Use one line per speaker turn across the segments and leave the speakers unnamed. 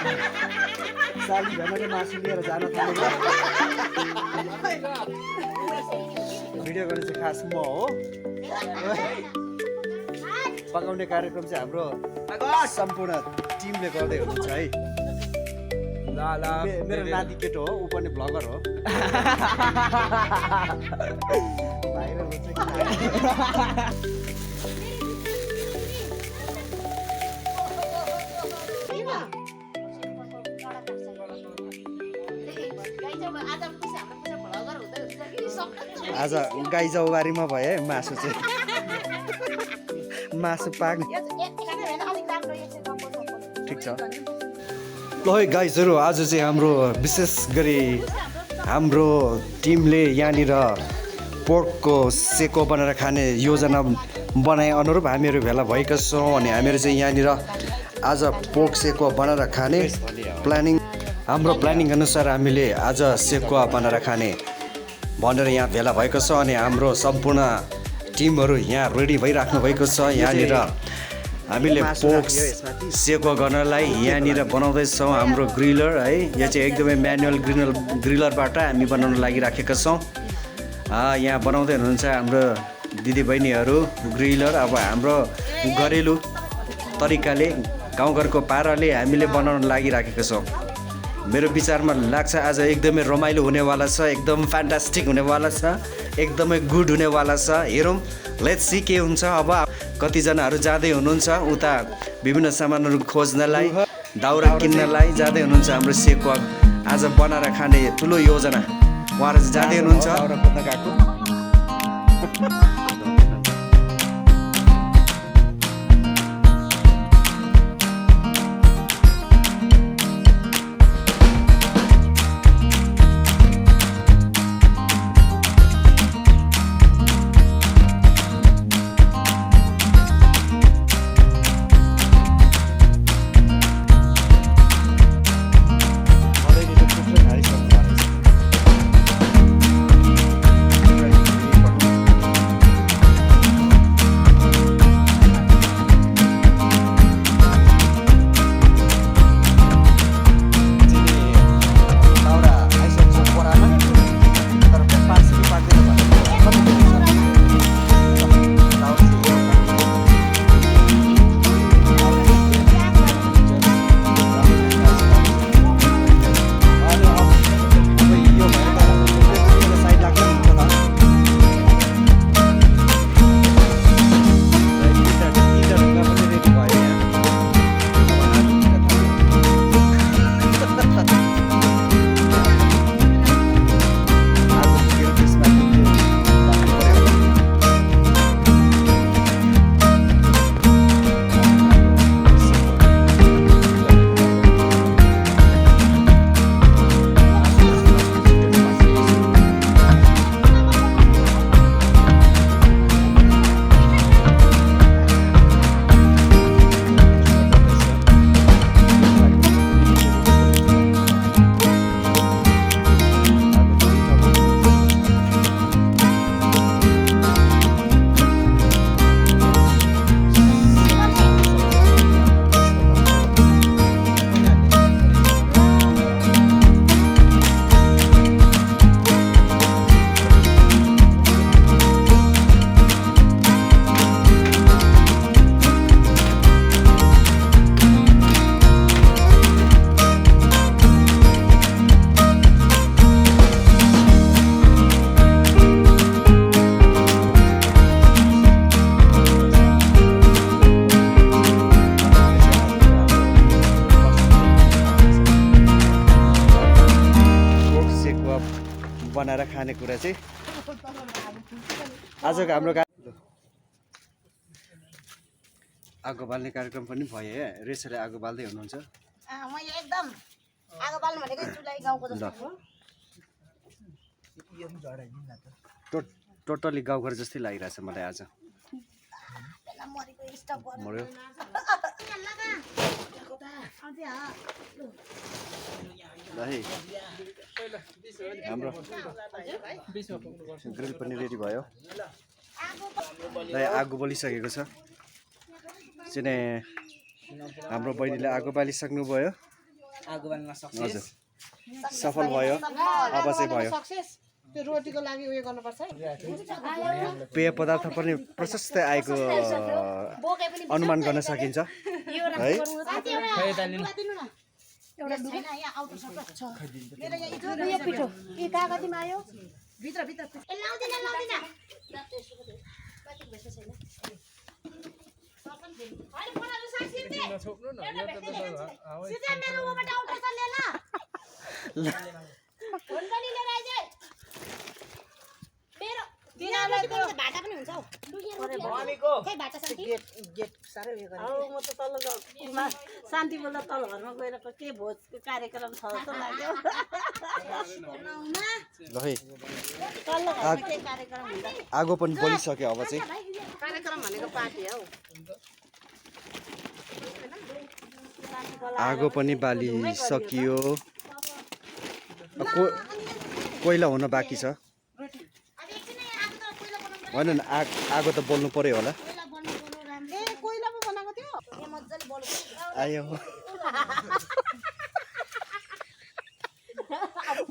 साली भनेर मासु लिएर जान थालेको भिडियो गर्ने चाहिँ खास म हो पकाउने कार्यक्रम चाहिँ हाम्रो सम्पूर्ण टिमले गर्दै हुनुहुन्छ है मेरो नाति केटो हो ऊ पनि भ्लगर हो भाइरल हुन्छ आज गाई जौबारीमा भयो है मासु चाहिँ मासु पाक्ने ठिक छ ल है गाइजहरू आज चाहिँ हाम्रो विशेष गरी हाम्रो टिमले यहाँनिर पोर्कको सेको बनाएर खाने योजना बनाए अनुरूप हामीहरू भेला भएका छौँ अनि हामीहरू चाहिँ यहाँनिर आज पोर्क सेको बनाएर खाने प्लानिङ हाम्रो प्लानिङ अनुसार हामीले आज सेको बनाएर खाने भनेर यहाँ भेला भएको छ अनि हाम्रो सम्पूर्ण टिमहरू यहाँ रेडी भइराख्नु भएको छ यहाँनिर हामीले पोर्क सेको गर्नलाई यहाँनिर बनाउँदैछौँ हाम्रो ग्रिलर है यो चाहिँ एकदमै म्यानुअल ग्रिलरबाट हामी बनाउन लागिराखेका छौँ यहाँ बनाउँदै हुनुहुन्छ हाम्रो दिदीबहिनीहरू ग्रिलर अब हाम्रो घरेलु तरिकाले गाउँघरको पाराले हामीले बनाउन लागिराखेका छौँ मेरो विचारमा लाग्छ आज एकदमै रमाइलो हुनेवाला छ एकदम फ्यान्टास्टिक हुनेवाला छ एकदमै गुड हुनेवाला छ हेरौँ लेट्स सी के हुन्छ अब कतिजनाहरू जाँदै हुनुहुन्छ उता विभिन्न सामानहरू खोज्नलाई दाउरा किन्नलाई जाँदै हुनुहुन्छ हाम्रो सेको आज बनाएर खाने ठुलो योजना उहाँहरू जाँदै हुनुहुन्छ दाउरा खोज्न गएको बनाएर खाने कुरा चाहिँ आजको हाम्रो आगो बाल्ने कार्यक्रम पनि भयो है रेसले आगो बाल्दै हुनुहुन्छ
मैले एकदम आगो बाल्नु भनेको चुलाई गाउँको जस्तो हो
टोटली गाउँघर जस्तै लागिरहेछ मलाई आज मर्यो हाम्रो ग्रिल पनि रेडी भयो आगो बलिसकेको छ चिने हाम्रो बहिनीले आगो बालिसक्नु भयो
आगो बाल्न
हजुर
सक्सेस
सफल भयो अब चाहिँ भयो
सक्सेस त्यो रोटीको लागि उयो गर्नुपर्छ है
पेय पदार्थ पनि प्रशस्तै आएको अनुमान गर्न सकिन्छ है
खै त लिनु
यो पिठो यी कागतीमा आयो
भित्र भित्र लाउँदिन लाउँदिन भाटा पनि हुन्छ हौ खै भाटा शान्ति
गेट साह्रै उयो गरेँ म त तल्लो घरमा शान्ति बोल्दा तल्लो घरमा गएर के भोजको कार्यक्रम छ जस्तो लाग्यो
ल है
तल्लो घरमा के कार्यक्रम हुँदा
आगो पनि बलिसक्यो अब चाहिँ
कार्यक्रम भनेको पार्टी हौ
आगो पनि बालिसकियो कोइला हुन बाँकी छ होइन नि आगो त बोल्नु पर्यो होला
ए कोइला पो बनाएको थियो
आयो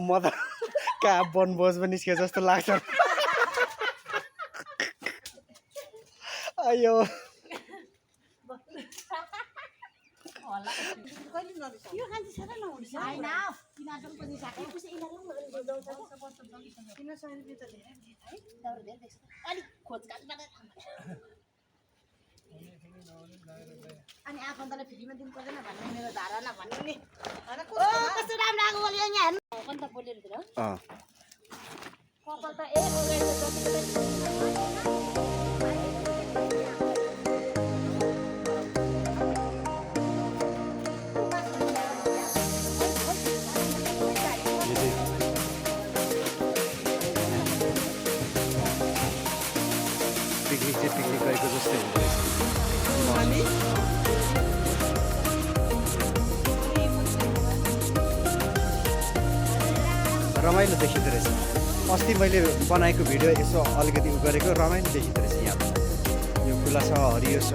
म त कहाँ बनभोजमा निस्के जस्तो लाग्छ आयो
यो खान्छ साह्रै नहुन्छ
हैन किनारसम्म पनि साकै पुसे इनारले दौछ
किन 100 रुपैयाँ त धेरै है
दौड धेरै देख्छ अलि खोजकाजबाट अनि आफन्तलाई फ्रीमा दिनु पर्दैन भन्ने मेरो धारणा भन्नु नि कस्तो राम्रो आगो बोल्यो यहाँ हेर्नु पनि त बोलेर थियो कपाल त
पिकनिक चाहिँ पिकनिक गएको जस्तै हुँदो रहेछ रमाइलो देखिँदो रहेछ अस्ति मैले बनाएको भिडियो यसो अलिकति उ गरेको रमाइलो देखिँदो रहेछ यहाँ यो खुला छ हरियो छ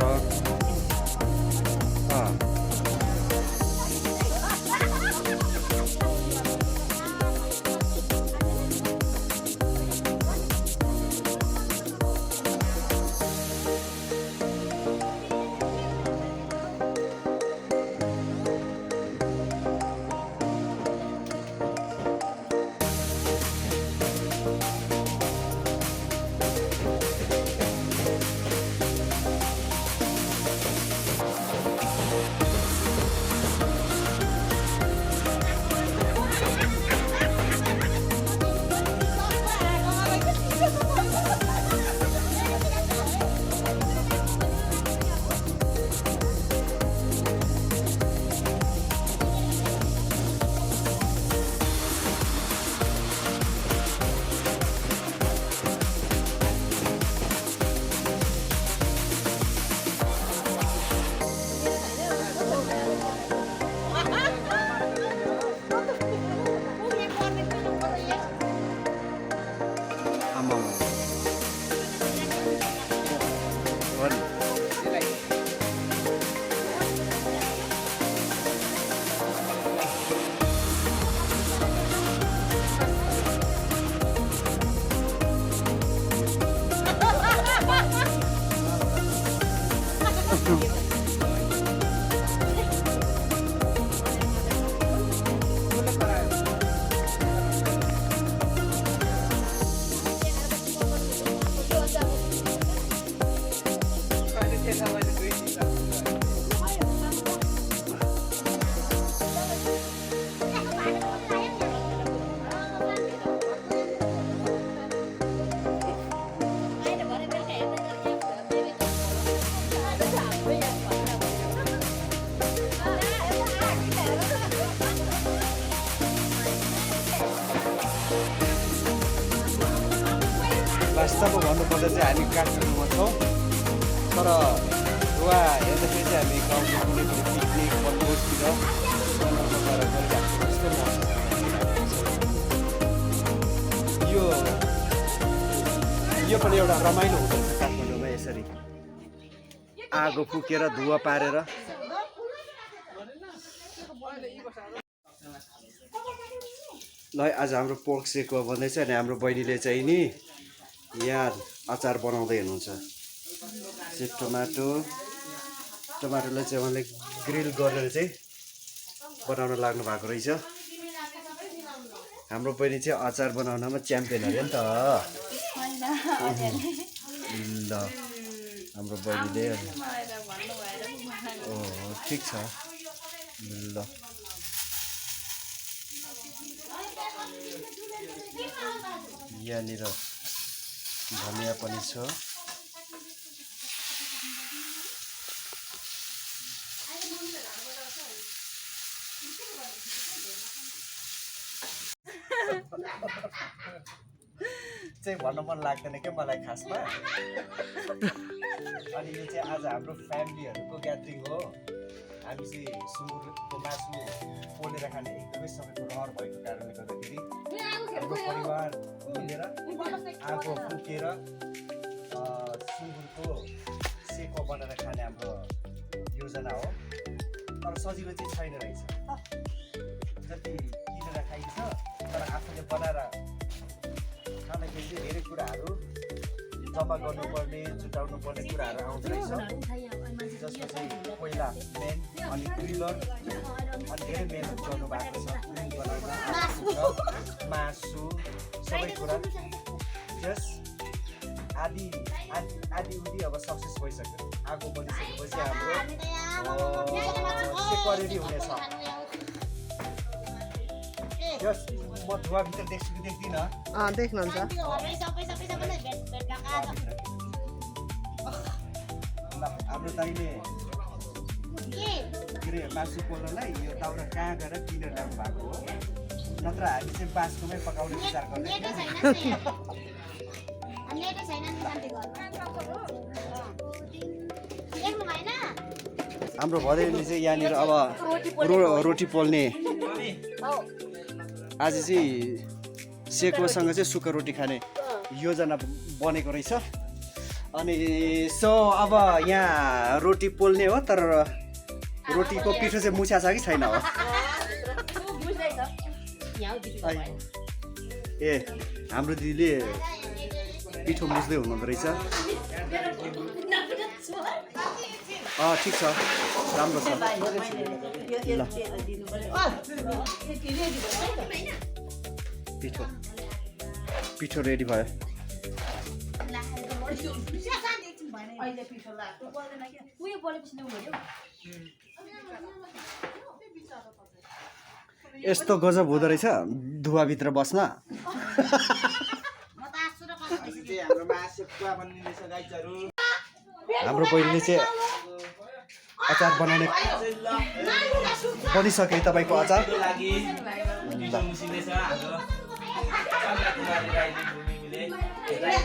वास्तव भन्नुपर्दा चाहिँ हामी काठमाडौँमा छौँ तर गोवा हेर्दाखेरि चाहिँ हामी गाउँको कुनै पनि पिकनिक बनभोजतिर जङ्गलमा गएर गरिरहेको जस्तो महसुस यो पनि एउटा रमाइलो हुँदो रहेछ काठमाडौँमा यसरी आगो फुकेर धुवा पारेर ल आज हाम्रो पोर्क सेको भन्दैछ अनि हाम्रो बहिनीले चाहिँ नि यहाँ अचार बनाउँदै हुनुहुन्छ चाहिँ टमाटोलाई चाहिँ उहाँले ग्रिल गरेर चाहिँ बनाउन लाग्नु भएको रहेछ हाम्रो बहिनी चाहिँ अचार बनाउनमा च्याम्पियन अरे नि त ल हाम्रो बहिनीले ओ ठिक छ ल यहाँनिर धनियाँ पनि छ चाहिँ भन्न मन लाग्दैन क्या मलाई खासमा अनि यो चाहिँ आज हाम्रो फ्यामिलीहरूको ग्यादरिङ हो हामी चाहिँ सुँगुरको मासु पोलेर खाने एकदमै सबैको रहर भएको कारणले गर्दाखेरि हाम्रो परिवार मिलेर आगो फुकेर सुँगुरको सेको बनाएर खाने हाम्रो योजना हो तर सजिलो चाहिँ छैन रहेछ जति किनेर खाइन्छ तर आफूले बनाएर खाँदाखेरि चाहिँ धेरै कुराहरू जम्मा गर्नुपर्ने जुटाउनु पर्ने कुराहरू आउँदो रहेछ जसको चाहिँ पहिला मेन अनि ग्रिलर अनि धेरै मेहनत गर्नुभएको छ ग्रिल बनाउन मासु सबै कुरा जस आदि उदि अब सक्सेस भइसक्यो आगो बनिसकेपछि हाम्रो सेको रेडी हुनेछ जस म धुवाभित्र देख्छु कि देख्दिनँ
देख्नुहुन्छ
हाम्रो दाइले के अरे मासु पोल्नलाई यो दाउरा कहाँ गएर किनेर ल्याउनु भएको हो नत्र हामी चाहिँ बाँसकोमै पकाउने विचार गर्दै हाम्रो भदैले चाहिँ यहाँनिर अब रोटी पोल्ने आज चाहिँ सेकोसँग चाहिँ सुक्खा रोटी खाने योजना बनेको रहेछ अनि सो अब यहाँ रोटी पोल्ने हो तर रोटीको पिठो चाहिँ मुछा छ कि छैन हो ए हाम्रो दिदीले पिठो मुछ्दै हुनुहुँदो रहेछ ठिक छ राम्रो छ ल पिठो रेडी भयो यस्तो गजब हुँदो रहेछ धुवाभित्र बस्न हाम्रो बहिनीले चाहिँ अचार बनाउने बनिसक्यो तपाईँको अचार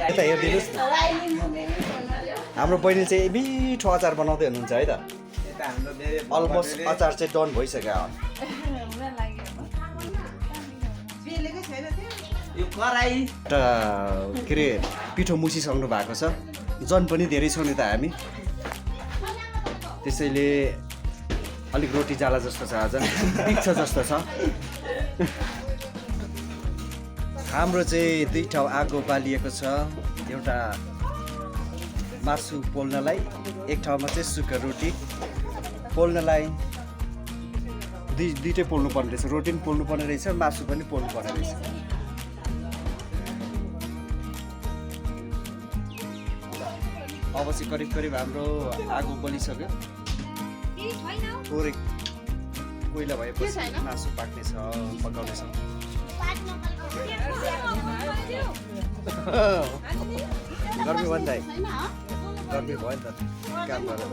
यता हेरिदिनुहोस् न हाम्रो बहिनी चाहिँ मिठो अचार बनाउँदै हुनुहुन्छ है त अलमोस्ट अचार चाहिँ डन भइसक्यो के अरे पिठो मुसिसक्नु भएको छ जन पनि धेरै छौँ नि त हामी त्यसैले अलिक रोटी जाला जस्तो छ आज पिक्छ जस्तो छ हाम्रो चाहिँ दुई ठाउँ आगो बालिएको छ एउटा मासु पोल्नलाई एक ठाउँमा चाहिँ सुक्खा रोटी पोल्नलाई दुइटै पोल्नु पर्ने रहेछ रोटी पनि पोल्नु पर्ने रहेछ मासु पनि पोल्नु पर्ने रहेछ अब चाहिँ करिब करिब हाम्रो आगो बलिसक्यो थोरै कोइला भएपछि मासु पाक्ने छ पकाउने छ गर्मी भयो नि त गर्मी भयो नि त काम गरेर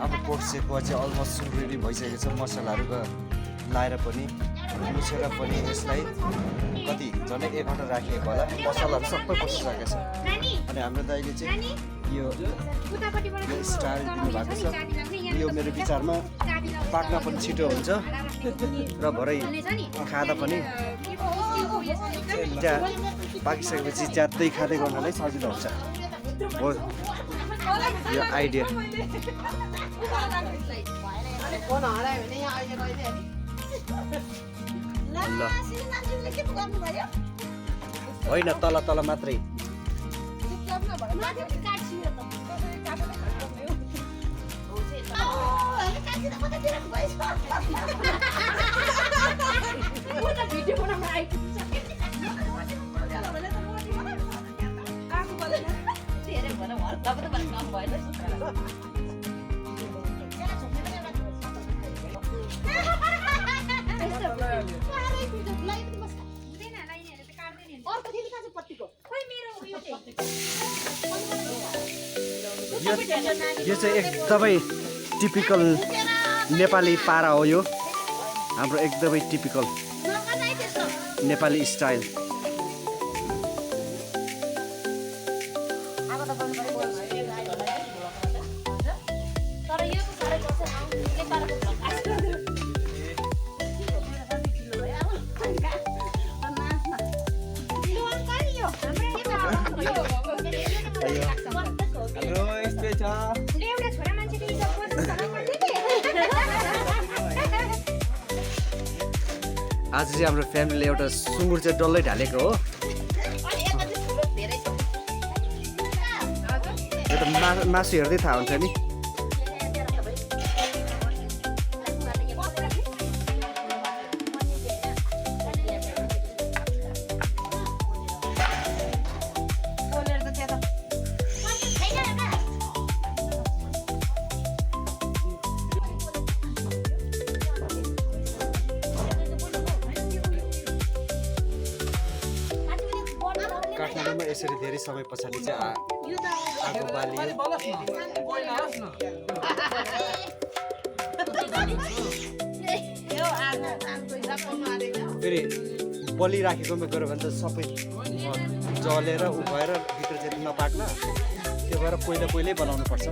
अब पोर्क सेको चाहिँ अलमोस्ट रेडी भइसकेको छ मसलाहरू लाएर पनि मुछेर पनि यसलाई कति झन् 1 घन्टा राखिएको होला मसलाहरू सबै पसिसकेको छ अनि हाम्रो दाइले चाहिँ यो स्टाइल दिनुभएको छ यो मेरो विचारमा पाक्न पनि छिटो हुन्छ र भरै खाँदा पनि त्यहाँ पाकिसकेपछि च्यात्दै खाँदै गर्नलाई सजिलो हुन्छ हो यो आइडिया ल होइन तल तल मात्रै यो चाहिँ एकदमै टिपिकल नेपाली पारा हो यो हाम्रो एकदमै टिपिकल नेपाली स्टाइल आज चाहिँ हाम्रो फ्यामिलीले एउटा सुँगुर चाहिँ डल्लै ढालेको हो यो त मासु हेर्दै थाहा हुन्छ नि काठमाडौँमा यसरी धेरै समय पछाडि चाहिँ आगो बालियो फेरि बलिराखेकोमा गयो भने त सबै जलेर उ भएर भित्र चाहिँ नपाक्न त्यो भएर पहिल्यै बनाउनु पर्छ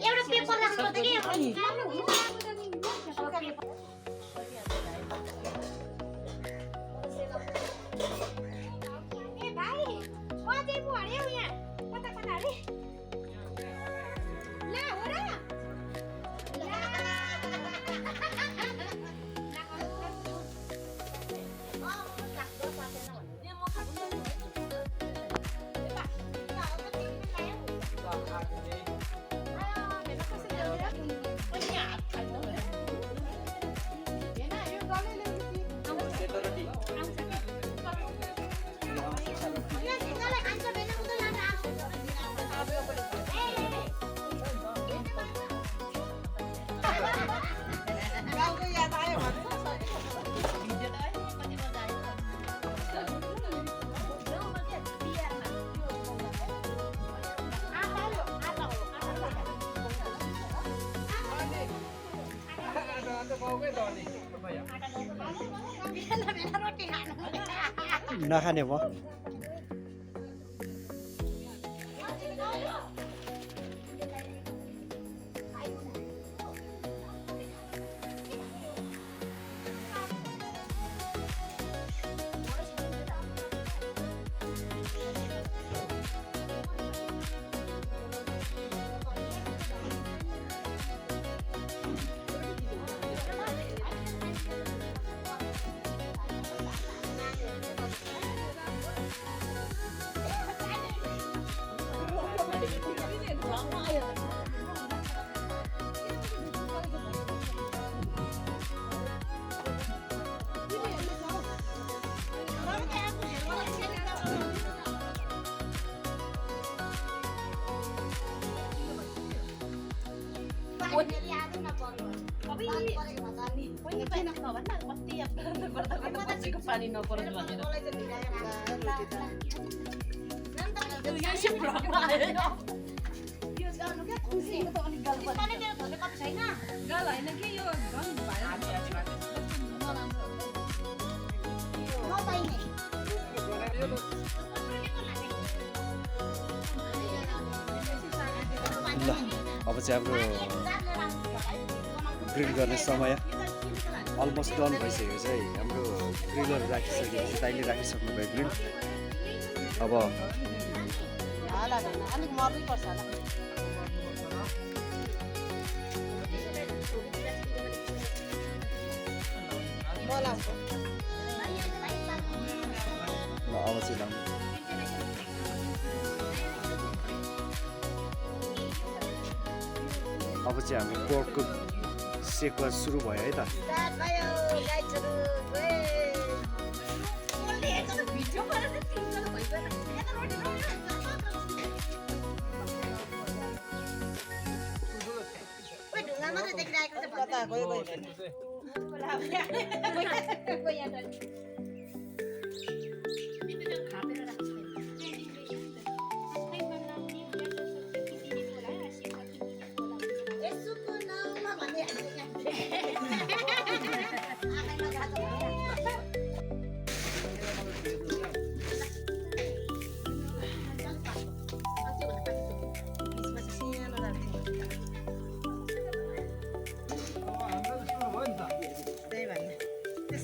एउटा पेपर राख्नु त के नखाने भयो
पानी नपरोस् भनेर
ल अब चाहिँ हाम्रो ग्रिल गर्ने समय अलमोस्ट डन भइसकेको छ है हाम्रो ग्रिलहरू राखिसकेपछि दाइले राखिसक्नु भयो ग्रिल अब
अलिक मर्नै पर्छ होला
ल अब चाहिँ लाउनु अब चाहिँ हाम्रो पोर्कको सेक्वा सुरु भयो है त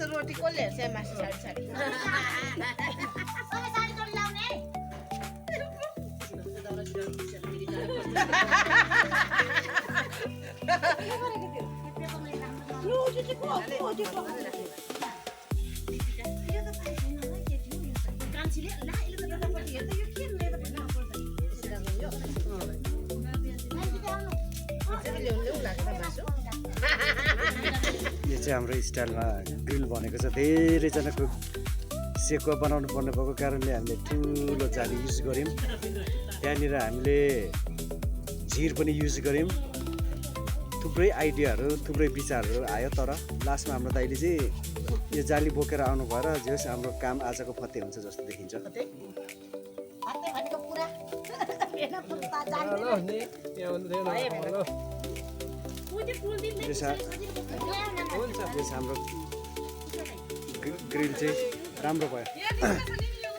रोटी कसले हेर्छ मासु साडी साडी
यो चाहिँ हाम्रो स्टाइलमा ग्रिल बनेको छ धेरैजनाको सेकुवा बनाउनु पर्ने भएको कारणले हामीले ठुलो जाली युज गऱ्यौँ त्यहाँनिर हामीले झिर पनि युज गऱ्यौँ थुप्रै आइडियाहरू थुप्रै विचारहरू आयो तर लास्टमा हाम्रो दाइले चाहिँ यो जाली बोकेर आउनु भएर जे होस् हाम्रो काम आजको फत्ते हुन्छ जस्तो देखिन्छ हाम्रो ग्रिल चाहिँ राम्रो भयो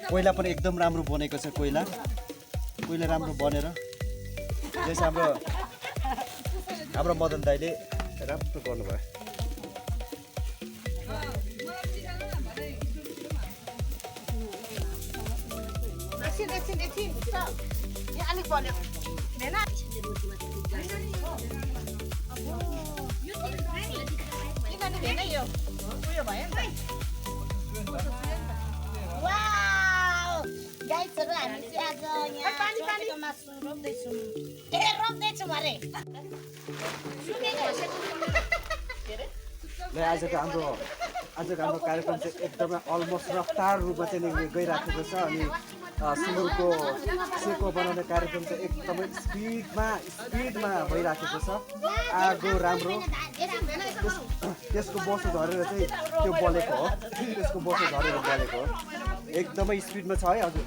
कोइला पनि एकदम राम्रो बनेको छ कोइला राम्रो बनेर जस हाम्रो मदन दाइले राम्रो गर्नुभयो
अलिक बन्यो होइन यो उयो भयो नि गाइजहरू हामी चाहिँ आज यहाँ मासु रोप्दैछौँ रोप्दैछौँ अरे
आजको हाम्रो कार्यक्रम चाहिँ एकदमै अलमोस्ट रफ्तार रूपमा चाहिँ गइराखेको छ अनि सुँगुरको सेको बनाउने कार्यक्रम चाहिँ एकदमै स्पिडमा भइराखेको छ आगो राम्रो त्यसको बसो झरेर चाहिँ त्यो बलेको हो त्यसको बसो झरेर बलेको हो एकदमै स्पिडमा छ है हजुर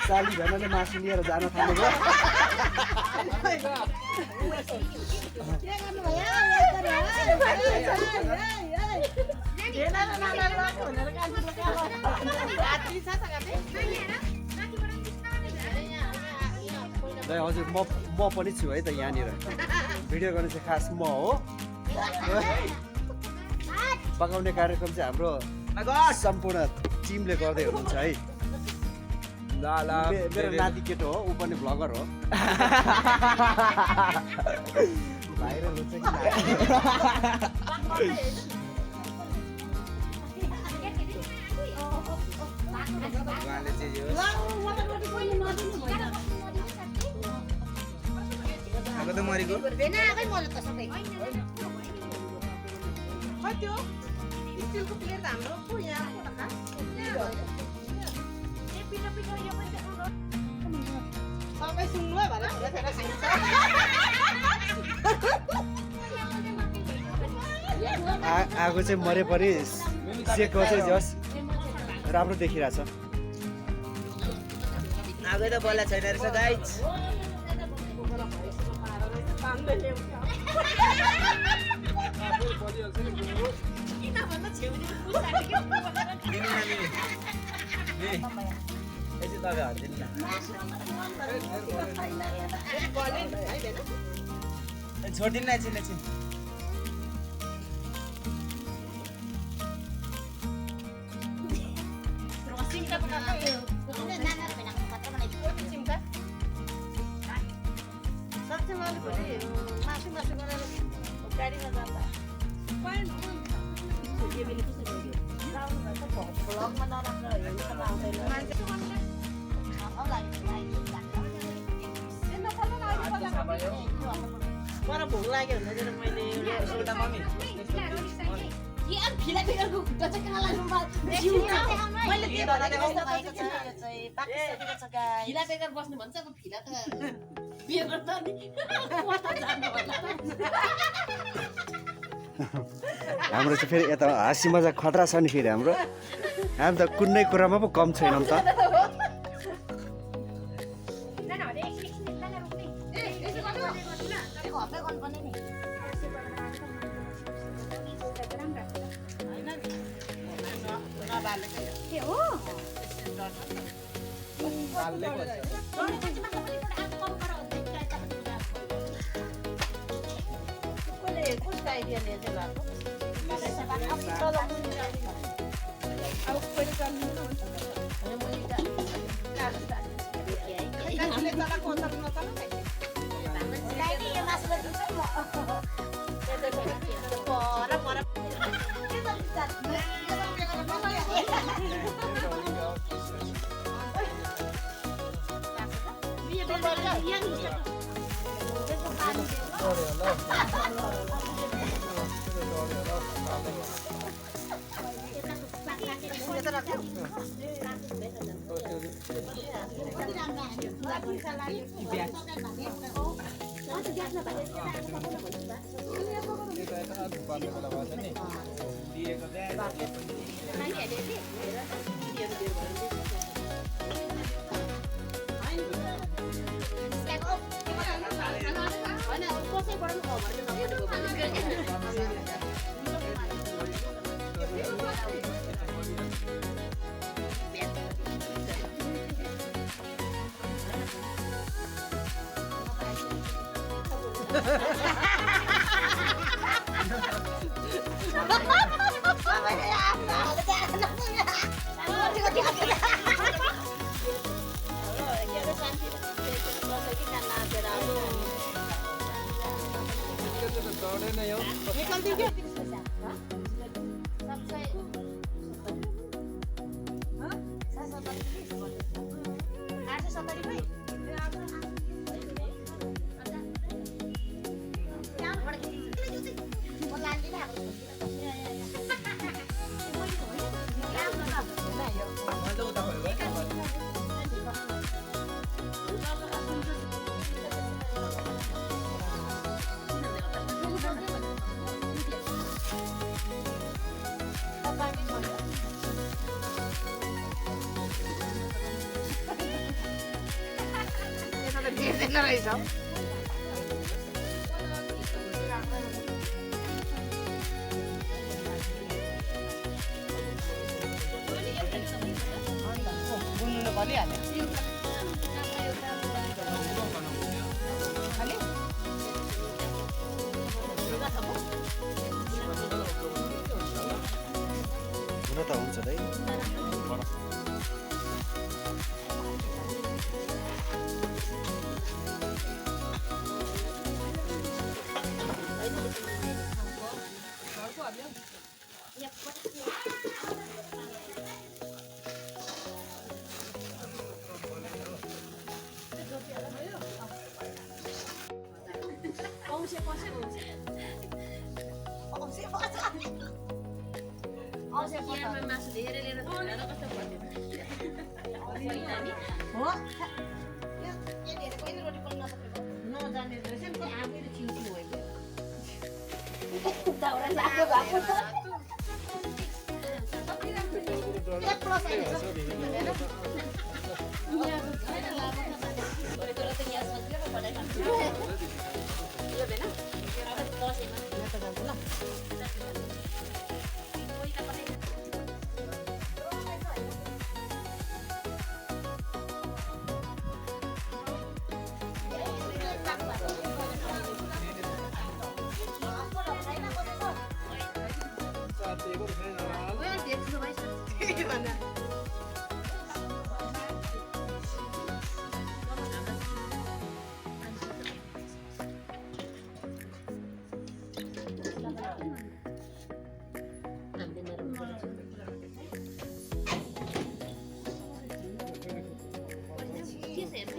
चाली भेनाले मासु लिएर जान थालेको हजुर म पनि छु है त यहाँनिर भिडियो गर्ने चाहिँ खास म हो पकाउने कार्यक्रम चाहिँ हाम्रो सम्पूर्ण टिमले गर्दै हुनुहुन्छ है मेरो नाति केटो हो ऊ पनि भ्लगर हो भाइरल हुन्छ
स्टिलको प्लेट हाम्रो पो यहाँ सबै सबै सुन्नु है भनेर छोरा छोरा खाइन्छ
आगो चाहिँ मरे पनि सेको चाहिँ जस राम्रो देखिरहेछ।
आगो त बोला छैन रहेछ गाइज। छोडिदिनु न एकछिन एकछिन।
गाडीमा जाँदा ब्लगमा नराम्रो हेर्नु पर भोक लाग्यो भने चाहिँ मैले
बस्नु भन्छ अब फिला त बिहे गर्दा नि
हाम्रो चाहिँ फेरि यता हाँसी मजाक खतरा छ नि फेरि हाम्रो। हामी त कुनै कुरामा पो कम छैनौँ त।
कस्तो आइडियाले चाहिँ भएको हुन त हुन्छ है।
मासु धेरै लिएर कस्तो त्यो भएको छ एक प्लस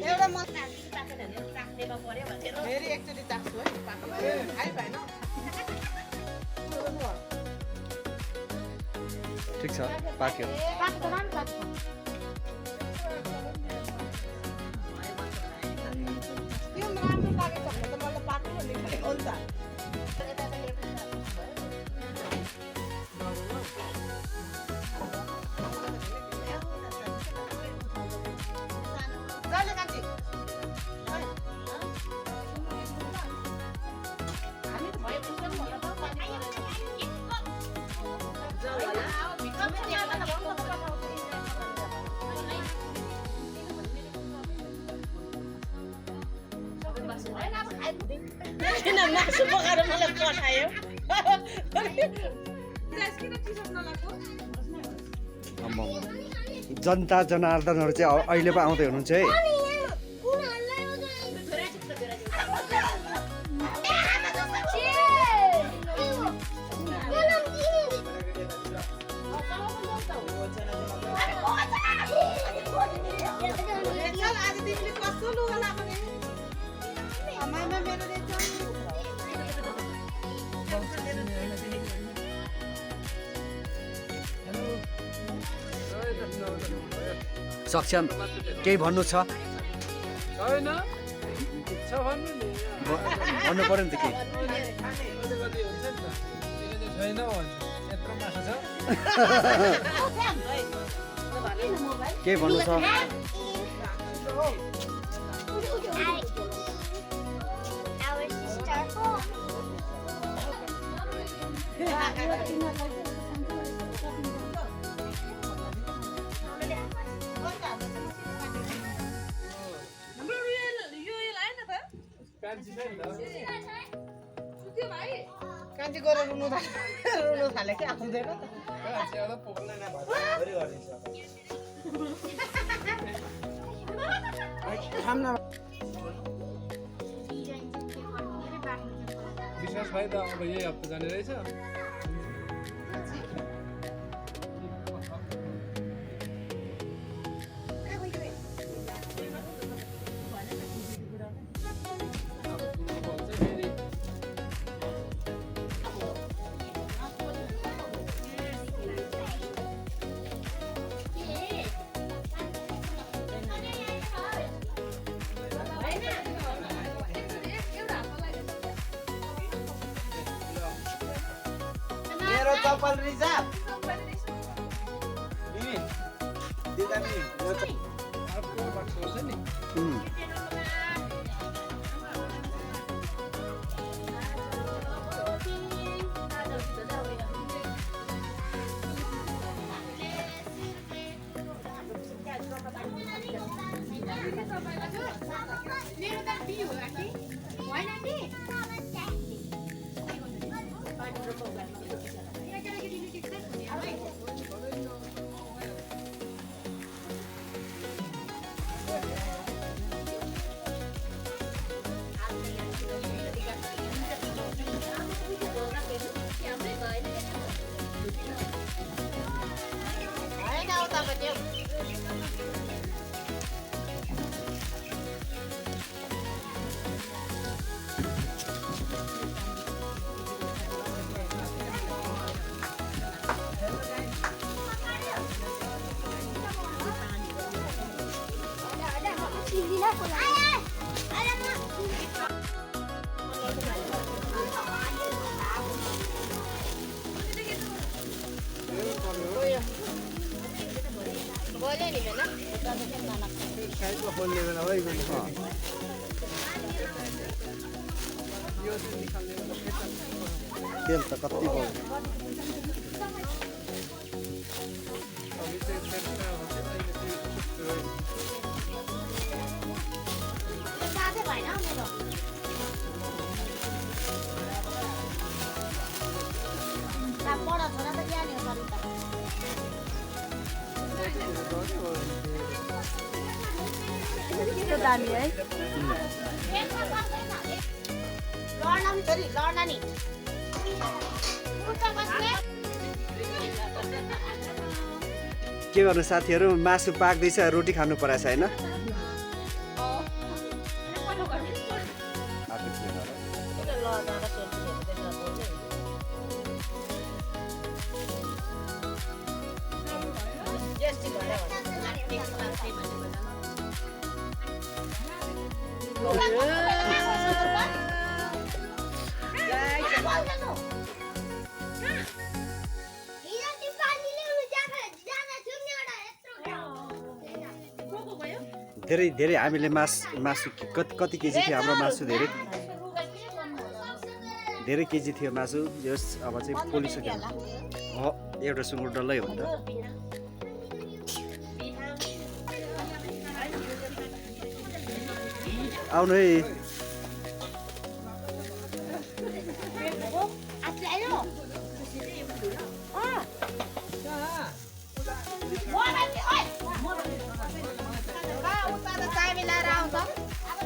एउटा मन
फेरि एकचोटि ताक्छु है आइ भएन
ठिक छ पाक्यो
पाक्छ राम्रो लाग्छ
त्यो राम्रो लागेको छ भने त मलाई पाक्नु नि हो नि त जहिले कान्छी किन मासु पकाएर मलाई पठायो
जनता जनार्दनहरू चाहिँ अहिले पो आउँदै हुनुहुन्छ है
आज तिमीले कस्तो लुगा लगाउने आमामा मेरो
सक्षम केही भन्नु छ
छैन छ भन्नु नि
भन्नु पर्यो नि त केही
कति हुन्छ नि त छैन भन्छ यत्रो मासु छ
के भन्नु छ
कान्छी छ नि त
कान्छी गएर रुनु थाले कि आउँदैन त
कान्छी आउँदा पोल्दैन विश्वास भाइ त अब यही हप्ता जाने रहेछ
मेरो चप्पल रिजर्भ मिमी दिदा मिमी
अर्को बाक्स छ नि साइडमा खोल्ने बेला भइगयो नि। यो चाहिँ निकाल्ने बेला फेरि
तेल त कति भयो
अभी चाहिँ फेरि अहिले चाहिँ कस्तो भयो।
साथै भएन हौ मेरो बडा छोरा त ज्ञानी हो सरिता
दामी है
लड्न नि छोरी लड्न नि उता बस्ने
के गर्नु साथीहरू मासु पाक्दैछ रोटी खानु परेछ होइन धेरै धेरै हामीले मासु कति केजी थियो हाम्रो मासु धेरै केजी थियो मासु यस अब चाहिँ पोलिसक्यो एउटा सुँगुर डल्लै हो नि त आउनु है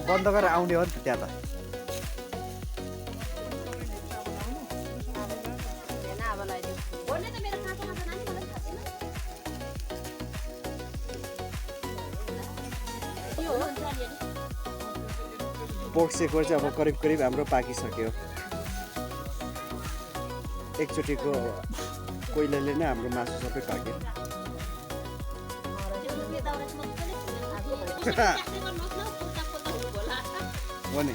बन्द गरेर आउने हो नि त त्यहाँ त पोर्क सेकर चाहिँ अब करिब करिब हाम्रो पाकिसक्यो एकचोटिको कोइलाले नै हाम्रो मासु सबै पाक्यो हो नि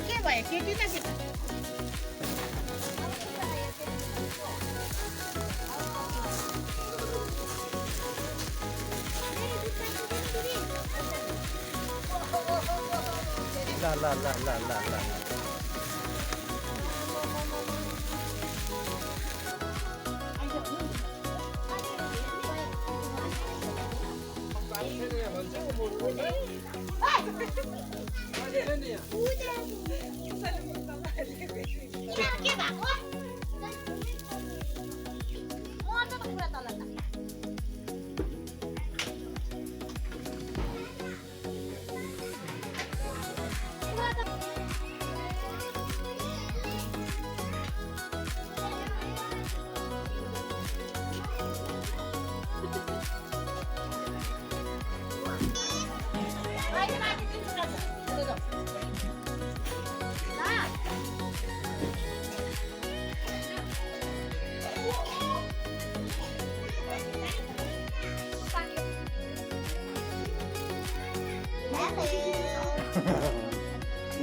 के भयो केटी न केटा
ल
के भएको मर्छ त पुरा तल त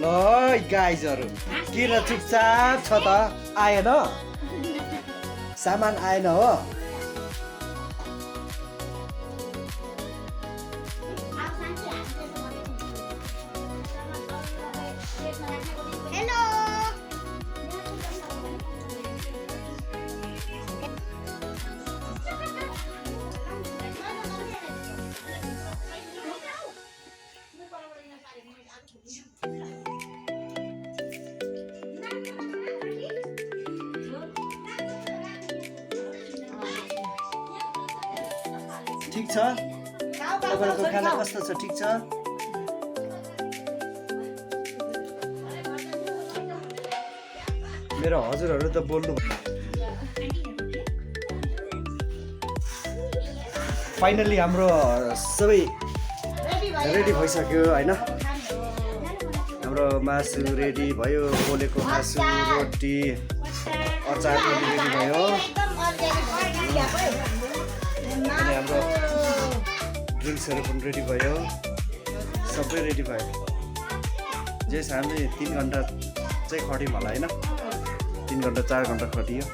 ल गाइजहरू किन चुपचाप छ त आएन सामान आएन हो
हेलो
ठिक छ तपाईँको खाना कस्तो छ ठिक छ मेरो हजुरहरू त बोल्नु फाइनल्ली हाम्रो सबै रेडी भइसक्यो होइन हाम्रो मासु रेडी भयो पोलेको मासु रोटी अचार पनि रेडी भयो अनि हाम्रो ड्रिङ्क्सहरू पनि रेडी भयो सबै रेडी भयो जेस हामी 3 घन्टा चाहिँ खट्यौँ होला होइन 3 घन्टा 4 घन्टा खटियो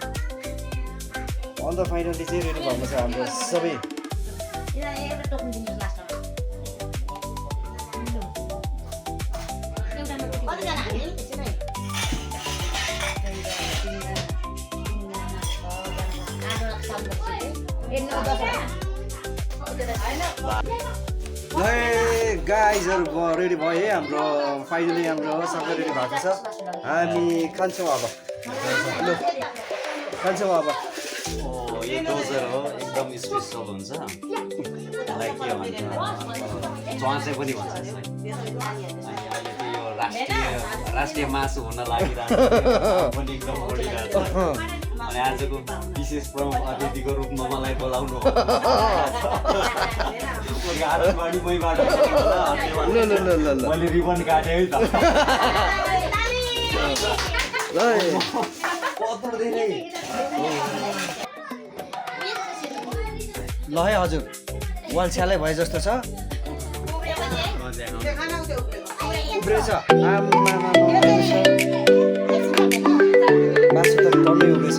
अन्त फाइनल्ली चाहिँ रेडी भएको छ हाम्रो सबै गाइजहरू रेडी भयो है हाम्रो फाइनली हाम्रो सबै रेडी भएको छ हामी खान्छौँ अब ल खान्छौँ अब
यो डोजर हो एकदम स्पेसल हुन्छ यसलाई के भन्छ च्वासे पनि भन्छ यसलाई अनि अहिले चाहिँ यो राष्ट्रिय मासु हुन लागिरहेको पनि एकदम बढिरहेको छ अनि आजको विशेष प्रमुख अतिथिको रूपमा मलाई बोलाउनु गाडनबाडी मैबाट मैले रिबन काटेँ है त
ल है हजुर वाल छ्यालै भए जस्तो छ उब्रेछ मासु त टन्नै उब्रेछ